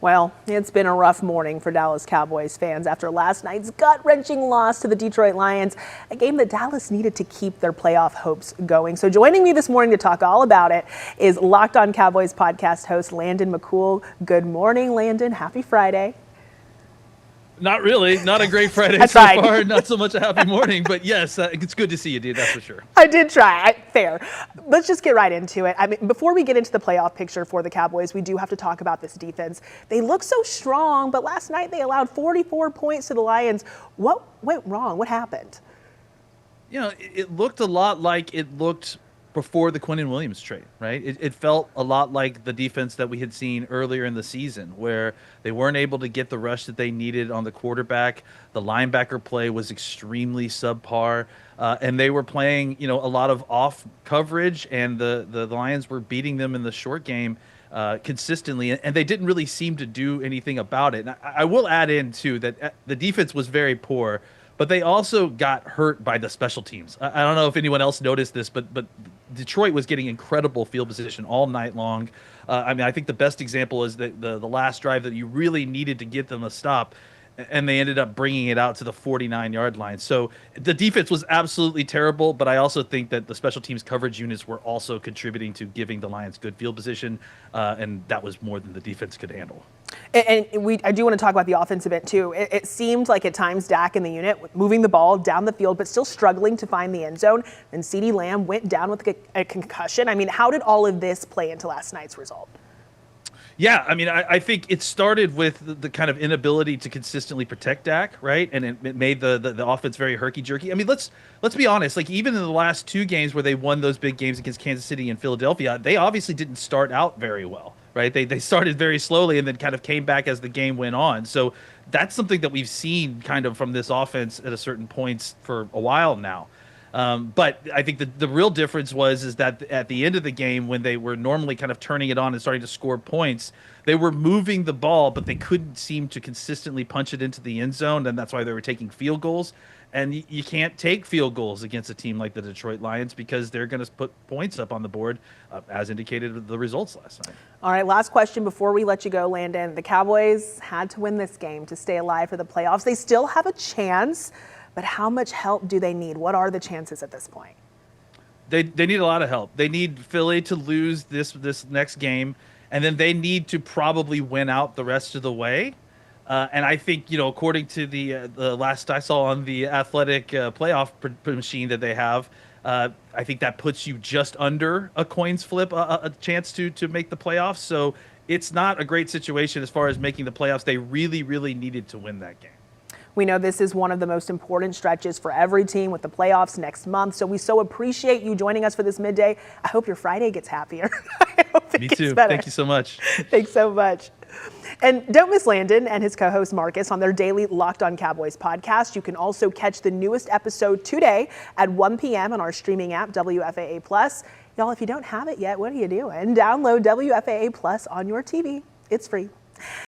Well, it's been a rough morning for Dallas Cowboys fans after last night's gut-wrenching loss to the Detroit Lions, a game that Dallas needed to keep their playoff hopes going. So joining me this morning to talk all about it is Locked On Cowboys podcast host Landon McCool. Good morning, Landon. Happy Friday. Not really. Not a great Friday so far. Not so much a happy morning, but yes, it's good to see you, dude. That's for sure. I did try. Fair. Let's just get right into it. I mean, before we get into the playoff picture for the Cowboys, we do have to talk about this defense. They look so strong, but last night they allowed 44 points to the Lions. What went wrong? What happened? You know, it looked a lot like it looked before the Quinnen Williams trade, right? It felt a lot like the defense that we had seen earlier in the season, where they weren't able to get the rush that they needed on the quarterback. The linebacker play was extremely subpar, and they were playing, a lot of off coverage, and the Lions were beating them in the short game consistently, and they didn't really seem to do anything about it. And I will add in, too, that the defense was very poor, but they also got hurt by the special teams. I don't know if anyone else noticed this, but Detroit was getting incredible field position all night long. I think the best example is the last drive that you really needed to get them to stop, and they ended up bringing it out to the 49-yard line. So the defense was absolutely terrible, but I also think that the special teams coverage units were also contributing to giving the Lions good field position, and that was more than the defense could handle. And I do want to talk about the offensive end, too. It seemed like at times Dak and the unit moving the ball down the field, but still struggling to find the end zone. And CeeDee Lamb went down with a concussion. I mean, how did all of this play into last night's result? Yeah, I think it started with the kind of inability to consistently protect Dak, right? And it made the offense very herky-jerky. I mean, let's be honest. Like, even in the last two games where they won those big games against Kansas City and Philadelphia, they obviously didn't start out very well, right? They started very slowly and then kind of came back as the game went on. So that's something that we've seen kind of from this offense at a certain points for a while now. But I think the real difference is that at the end of the game, when they were normally kind of turning it on and starting to score points, they were moving the ball, but they couldn't seem to consistently punch it into the end zone, and that's why they were taking field goals. And you can't take field goals against a team like the Detroit Lions because they're going to put points up on the board, as indicated with the results last night. All right, last question before we let you go, Landon. The Cowboys had to win this game to stay alive for the playoffs. They still have a chance, but how much help do they need? What are the chances at this point? They need a lot of help. They need Philly to lose this next game, and then they need to probably win out the rest of the way. And I think, according to the last I saw on the athletic playoff machine that they have, I think that puts you just under a coins flip, a chance to make the playoffs. So it's not a great situation as far as making the playoffs. They really, really needed to win that game. We know this is one of the most important stretches for every team with the playoffs next month. So we so appreciate you joining us for this midday. I hope your Friday gets happier. I hope it Me gets too. better. Thank you so much. Thanks so much. And don't miss Landon and his co-host Marcus on their daily Locked On Cowboys podcast. You can also catch the newest episode today at 1 p.m. on our streaming app, WFAA+. Y'all, if you don't have it yet, what are you doing? Download WFAA Plus on your TV. It's free.